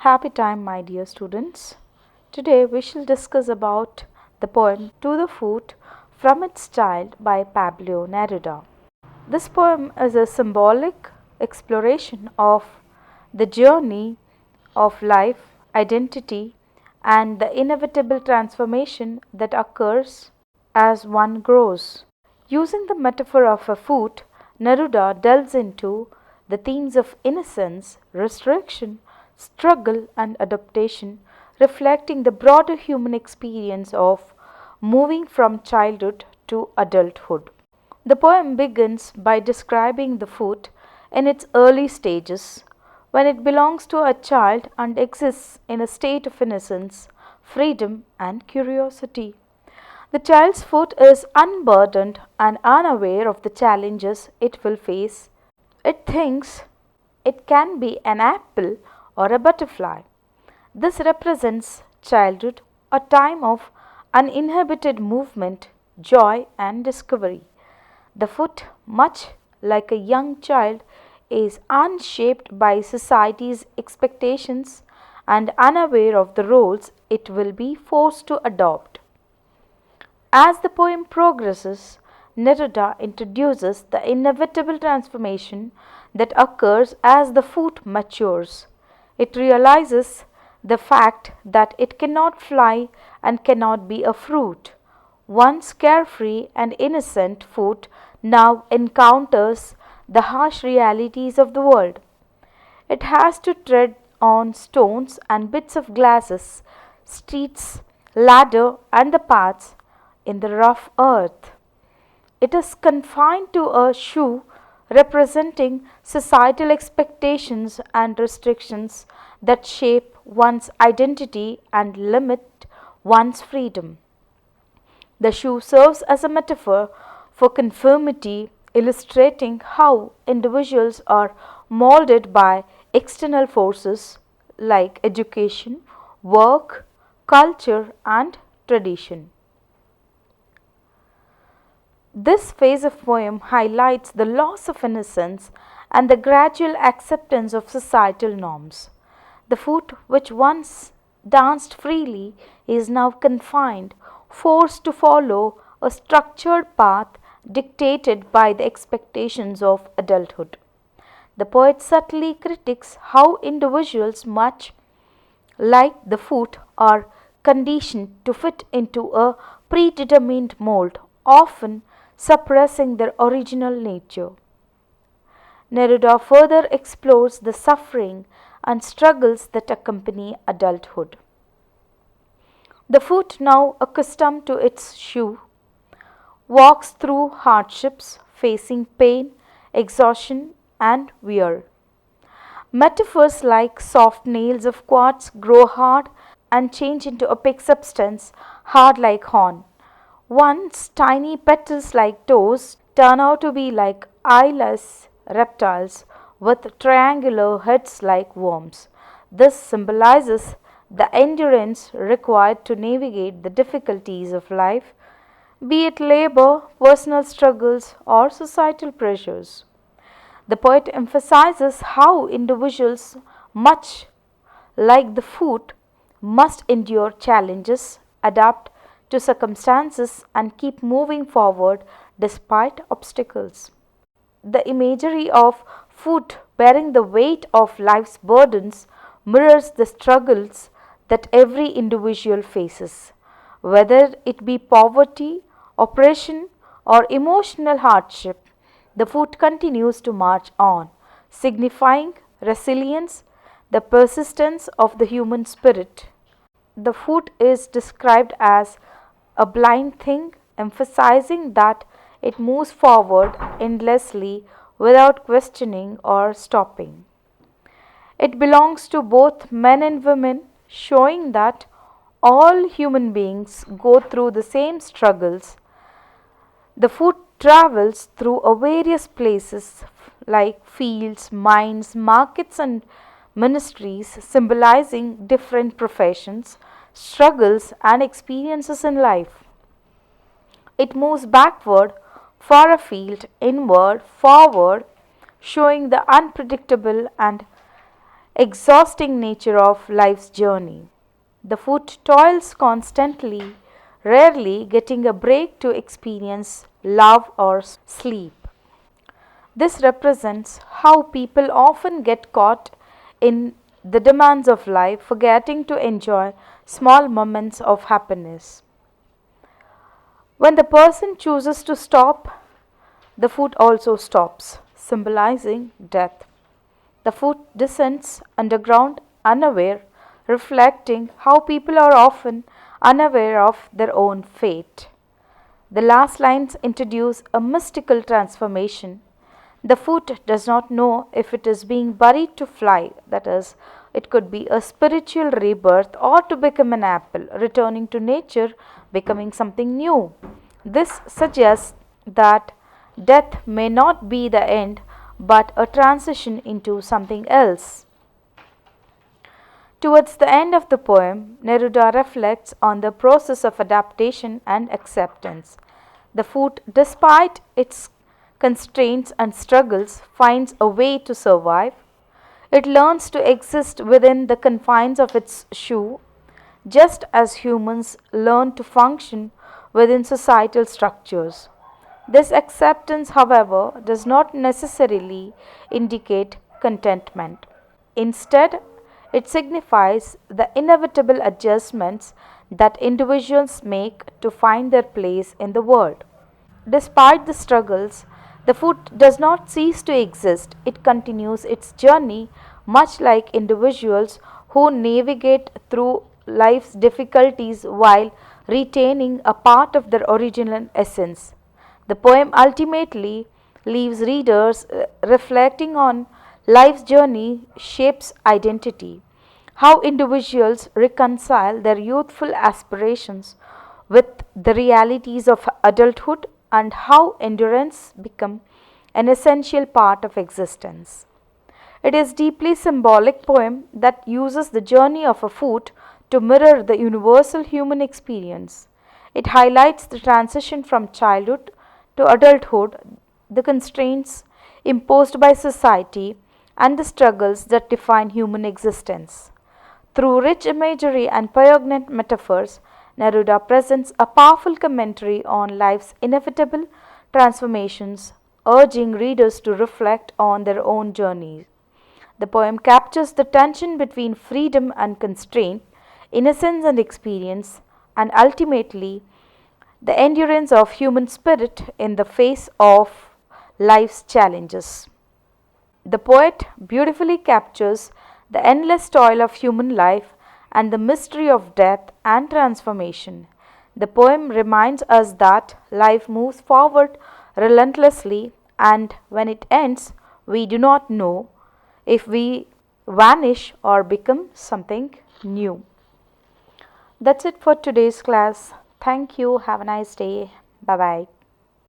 Happy time, my dear students. Today we shall discuss about the poem To the Foot from its Child by Pablo Neruda. This poem is a symbolic exploration of the journey of life, identity, and the inevitable transformation that occurs as one grows. Using the metaphor of a foot, Neruda delves into the themes of innocence, restriction, struggle, and adaptation, reflecting the broader human experience of moving from childhood to adulthood. The poem begins by describing the foot in its early stages, when it belongs to a child and exists in a state of innocence, freedom, and curiosity. The child's foot is unburdened and unaware of the challenges it will face. It thinks it can be an apple or a butterfly. This represents childhood, a time of uninhibited movement, joy, and discovery. The foot, much like a young child, is unshaped by society's expectations and unaware of the roles it will be forced to adopt. As the poem progresses, Neruda introduces the inevitable transformation that occurs as the foot matures. It realizes the fact that it cannot fly and cannot be a fruit. Once carefree and innocent foot now encounters the harsh realities of the world. It has to tread on stones and bits of glasses, streets, ladder, and the paths in the rough earth. It is confined to a shoe representing societal expectations and restrictions that shape one's identity and limit one's freedom. The shoe serves as a metaphor for conformity, illustrating how individuals are molded by external forces like education, work, culture, and tradition. This phase of poem highlights the loss of innocence and the gradual acceptance of societal norms. The foot which once danced freely is now confined, forced to follow a structured path dictated by the expectations of adulthood. The poet subtly critiques how individuals, much like the foot, are conditioned to fit into a predetermined mold, often suppressing their original nature. Neruda further explores the suffering and struggles that accompany adulthood. The foot, now accustomed to its shoe, walks through hardships, facing pain, exhaustion, and wear. Metaphors like soft nails of quartz grow hard and change into opaque substance, hard like horn. Once tiny petals like toes turn out to be like eyeless reptiles with triangular heads like worms. This symbolizes the endurance required to navigate the difficulties of life, be it labor, personal struggles, or societal pressures. The poet emphasizes how individuals, much like the foot, must endure challenges, adapt to circumstances, and keep moving forward despite obstacles. The imagery of foot bearing the weight of life's burdens mirrors the struggles that every individual faces, whether it be poverty, oppression, or emotional hardship. The foot continues to march on, signifying resilience, the persistence of the human spirit. The foot is described as a blind thing, emphasizing that it moves forward endlessly without questioning or stopping. It belongs to both men and women, showing that all human beings go through the same struggles. The foot travels through various places like fields, mines, markets, and ministries, symbolizing different professions, struggles, and experiences in life. It moves backward, far afield, inward, forward, showing the unpredictable and exhausting nature of life's journey. The foot toils constantly, rarely getting a break to experience love or sleep. This represents how people often get caught in the demands of life, forgetting to enjoy small moments of happiness. When the person chooses to stop, the foot also stops, symbolizing death. The foot descends underground, unaware, reflecting how people are often unaware of their own fate. The last lines introduce a mystical transformation. The foot does not know if it is being buried to fly, that is, it could be a spiritual rebirth, or to become an apple, returning to nature, becoming something new. This suggests that death may not be the end but a transition into something else. Towards the end of the poem, Neruda reflects on the process of adaptation and acceptance. The foot, despite its constraints and struggles, finds a way to survive. It learns to exist within the confines of its shoe, just as humans learn to function within societal structures. This acceptance, however, does not necessarily indicate contentment. Instead, it signifies the inevitable adjustments that individuals make to find their place in the world. Despite the struggles, the foot does not cease to exist. It continues its journey, much like individuals who navigate through life's difficulties while retaining a part of their original essence. The poem ultimately leaves readers reflecting on life's journey shapes identity, how individuals reconcile their youthful aspirations with the realities of adulthood, and how endurance become an essential part of existence. It is a deeply symbolic poem that uses the journey of a foot to mirror the universal human experience. It highlights the transition from childhood to adulthood, the constraints imposed by society, and the struggles that define human existence. Through rich imagery and poignant metaphors, Neruda presents a powerful commentary on life's inevitable transformations, urging readers to reflect on their own journeys. The poem captures the tension between freedom and constraint, innocence and experience, and ultimately the endurance of human spirit in the face of life's challenges. The poet beautifully captures the endless toil of human life and the mystery of death and transformation. The poem reminds us that life moves forward relentlessly, and when it ends, we do not know if we vanish or become something new. That's it for today's class. Thank you. Have a nice day. Bye bye.